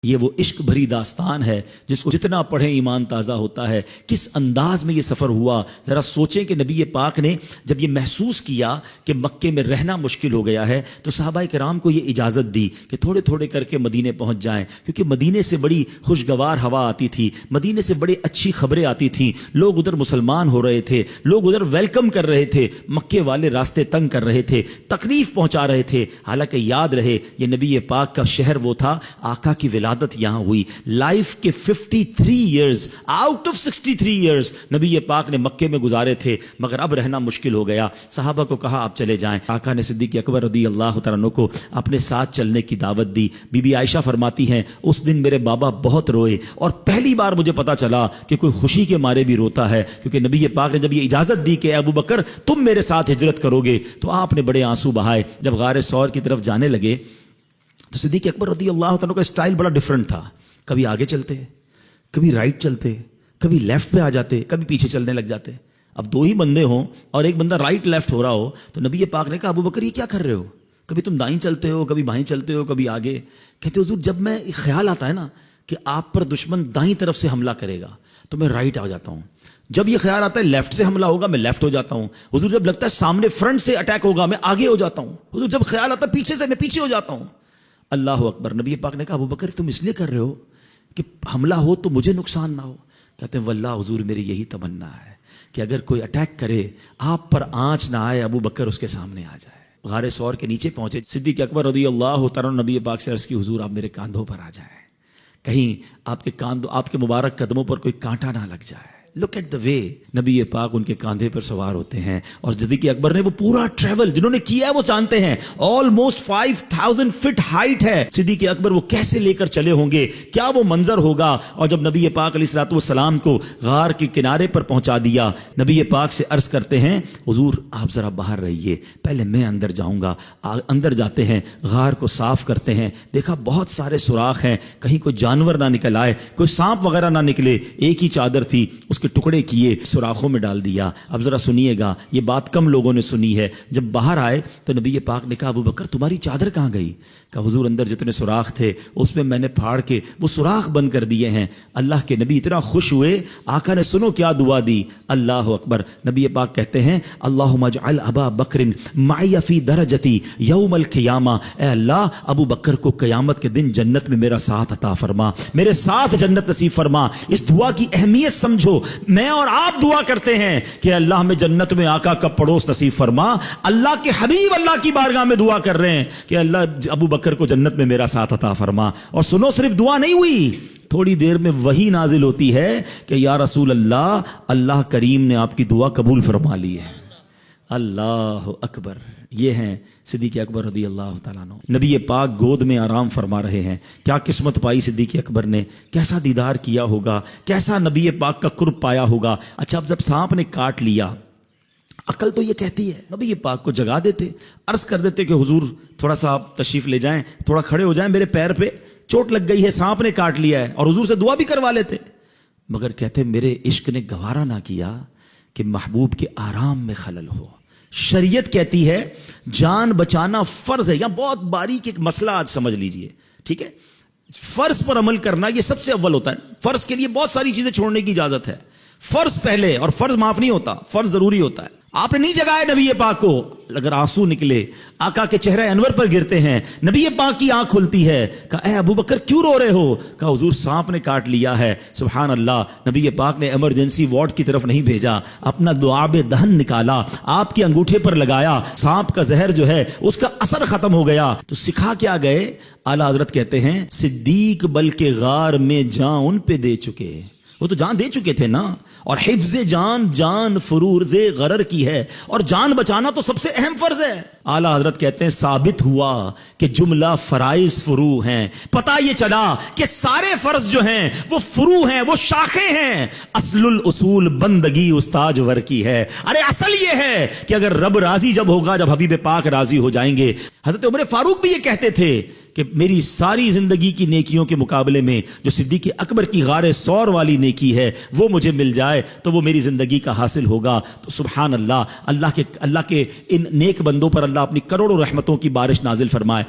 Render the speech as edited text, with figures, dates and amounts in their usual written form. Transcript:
یہ وہ عشق بھری داستان ہے جس کو جتنا پڑھیں ایمان تازہ ہوتا ہے۔ کس انداز میں یہ سفر ہوا، ذرا سوچیں کہ نبی پاک نے جب یہ محسوس کیا کہ مکے میں رہنا مشکل ہو گیا ہے تو صحابہ کرام کو یہ اجازت دی کہ تھوڑے تھوڑے کر کے مدینے پہنچ جائیں، کیونکہ مدینے سے بڑی خوشگوار ہوا آتی تھی، مدینے سے بڑی اچھی خبریں آتی تھیں، لوگ ادھر مسلمان ہو رہے تھے، لوگ ادھر ویلکم کر رہے تھے، مکے والے راستے تنگ کر رہے تھے، تکلیف پہنچا رہے تھے۔ حالانکہ یاد رہے یہ نبی پاک کا شہر وہ تھا، آقا کی ولادت یہاں ہوئی۔ لائف کے 53 ایئرز آؤٹ آف 63 ایئرز نبی پاک نے مکے میں گزارے تھے، مگر اب رہنا مشکل ہو گیا۔ صحابہ کو کہا آپ چلے جائیں۔ آقا نے صدیق اکبر رضی اللہ تعالیٰ عنہ کو اپنے ساتھ چلنے کی دعوت دی۔ بی بی عائشہ فرماتی ہیں اس دن میرے بابا بہت روئے اور پہلی بار مجھے پتا چلا کہ کوئی خوشی کے مارے بھی روتا ہے، کیونکہ نبی پاک نے جب یہ اجازت دی کہ ابو بکر تم میرے ساتھ ہجرت کرو گے تو آپ نے بڑے آنسو بہائے۔ جب غار ثور کی طرف جانے لگے تو صدیق اکبر رضی اللہ تعالیٰ کا اسٹائل بڑا ڈیفرنٹ تھا، کبھی آگے چلتے، کبھی رائٹ چلتے، کبھی لیفٹ پہ آ جاتے، کبھی پیچھے چلنے لگ جاتے۔ اب دو ہی بندے ہوں اور ایک بندہ رائٹ لیفٹ ہو رہا ہو تو نبی پاک نے کہا ابو بکر یہ کیا کر رہے ہو، کبھی تم دائیں چلتے ہو، کبھی بائیں چلتے ہو، کبھی آگے۔ کہتے حضور جب میں خیال آتا ہے نا کہ آپ پر دشمن دائیں طرف سے حملہ کرے گا تو میں رائٹ آ جاتا ہوں، جب یہ خیال آتا ہے لیفٹ سے حملہ ہوگا میں لیفٹ ہو جاتا ہوں، حضور جب لگتا ہے سامنے فرنٹ سے اٹیک ہوگا میں آگے ہو جاتا ہوں، حضور جب خیال آتا ہے پیچھے سے میں پیچھے ہو جاتا ہوں۔ اللہ اکبر۔ نبی پاک نے کہا ابو بکر تم اس لیے کر رہے ہو کہ حملہ ہو تو مجھے نقصان نہ ہو؟ کہتے ہیں واللہ حضور میری یہی تمنا ہے کہ اگر کوئی اٹیک کرے آپ پر آنچ نہ آئے، ابو بکر اس کے سامنے آ جائے۔ غار ثور کے نیچے پہنچے، صدیق اکبر رضی اللہ تعالیٰ نبی پاک سے عرض کی حضور آپ میرے کاندھوں پر آ جائیں، کہیں آپ کے مبارک قدموں پر کوئی کانٹا نہ لگ جائے۔ لک ایٹ دا وے نبی پاک ان کے کاندھے پر سوار ہوتے ہیں، اور صدیق اکبر نے وہ پورا ٹریول جنہوں نے کیا ہے وہ جانتے ہیں، آلموسٹ 5000 فٹ ہائٹ ہے۔ صدیق اکبر وہ کیسے لے کر چلے ہوں گے، کیا وہ منظر ہوگا۔ اور جب نبی پاک علیہ الصلوۃ والسلام کو غار کے کنارے پر پہنچا دیا، نبی پاک سے عرض کرتے ہیں حضور آپ ذرا باہر رہیے، پہلے میں اندر جاؤں گا۔ اندر جاتے ہیں، غار کو صاف کرتے ہیں، دیکھا بہت سارے سوراخ ہیں، کہیں کوئی جانور نہ نکل آئے، کوئی سانپ وغیرہ نہ نکلے۔ ایک ہی چادر تھی، اس کے ٹکڑے کیے، سوراخوں میں ڈال دیا۔ اب ذرا سنیے گا، یہ بات کم لوگوں نے سنی ہے۔ جب باہر آئے تو نبی پاک نے کہا ابو بکر تمہاری چادر کہاں گئی؟ کہا حضور اندر جتنے سوراخ تھے اس میں نے پھاڑ کے وہ سوراخ بند کر دیے ہیں۔ اللہ کے نبی اتنا خوش ہوئے، آقا نے سنو کیا دعا دی، اللہ اکبر۔ نبی پاک کہتے ہیں اللہم اجعل ابا بکر معی فی درجتی یوم القیامہ، اے اللہ ابو بکر کو قیامت کے دن جنت میں میرا ساتھ عطا فرما، میرے ساتھ جنت نصیب فرما۔ اس دعا کی اہمیت سمجھو، میں اور آپ دعا کرتے ہیں کہ اللہ ہمیں جنت میں آقا کا پڑوس نصیب فرما، اللہ کے حبیب اللہ کی بارگاہ میں دعا کر رہے ہیں کہ اللہ ابو بکر کو جنت میں میرا ساتھ عطا فرما۔ اور سنو صرف دعا نہیں ہوئی، تھوڑی دیر میں وحی نازل ہوتی ہے کہ یا رسول اللہ، اللہ کریم نے آپ کی دعا قبول فرما لی ہے۔ اللہ اکبر۔ یہ ہیں صدیق اکبر رضی اللہ تعالیٰ عنہ، نبی پاک گود میں آرام فرما رہے ہیں۔ کیا قسمت پائی صدیق اکبر نے، کیسا دیدار کیا ہوگا، کیسا نبی پاک کا قرب پایا ہوگا۔ اچھا اب جب سانپ نے کاٹ لیا، عقل تو یہ کہتی ہے نبی پاک کو جگا دیتے، عرض کر دیتے کہ حضور تھوڑا سا آپ تشریف لے جائیں، تھوڑا کھڑے ہو جائیں، میرے پیر پہ چوٹ لگ گئی ہے، سانپ نے کاٹ لیا ہے، اور حضور سے دعا بھی کروا لیتے۔ مگر کہتے میرے عشق نے گوارا نہ کیا کہ محبوب کے آرام میں خلل ہو۔ شریعت کہتی ہے جان بچانا فرض ہے۔ یہاں بہت باریک ایک مسئلہ آج سمجھ لیجئے، ٹھیک ہے؟ فرض پر عمل کرنا یہ سب سے اول ہوتا ہے۔ فرض کے لیے بہت ساری چیزیں چھوڑنے کی اجازت ہے، فرض پہلے، اور فرض معاف نہیں ہوتا، فرض ضروری ہوتا ہے۔ آپ نے نہیں جگایا نبی پاک کو، اگر آنسو نکلے آقا کے چہرے انور پر گرتے ہیں، نبی پاک کی آنکھ کھلتی ہے، کہا اے ابو بکر کیوں رو رہے ہو؟ کہا حضور سانپ نے کاٹ لیا ہے۔ سبحان اللہ، نبی پاک نے ایمرجنسی وارڈ کی طرف نہیں بھیجا، اپنا دعاب دہن نکالا، آپ کے انگوٹھے پر لگایا، سانپ کا زہر جو ہے اس کا اثر ختم ہو گیا۔ تو سکھا کیا گئے؟ اعلیٰ حضرت کہتے ہیں صدیق بلکہ غار میں جان ان پہ دے چکے، وہ تو جان دے چکے تھے نا۔ اور حفظ جان جان فروز غرر کی ہے، اور جان بچانا تو سب سے اہم فرض ہے۔ اعلیٰ حضرت کہتے ہیں ثابت ہوا کہ جملہ فرائض فرو ہیں، پتہ یہ چلا کہ سارے فرض جو ہیں وہ فرو ہیں، وہ شاخیں ہیں۔ اصل الاصول بندگی استاج ور کی ہے۔ ارے اصل یہ ہے کہ اگر رب راضی جب ہوگا، جب حبیب پاک راضی ہو جائیں گے۔ حضرت عمر فاروق بھی یہ کہتے تھے کہ میری ساری زندگی کی نیکیوں کے مقابلے میں جو صدیق اکبر کی غار ثور والی نیکی ہے وہ مجھے مل جائے تو وہ میری زندگی کا حاصل ہوگا۔ تو سبحان اللہ، اللہ کے ان نیک بندوں پر اللہ اپنی کروڑوں رحمتوں کی بارش نازل فرمائے۔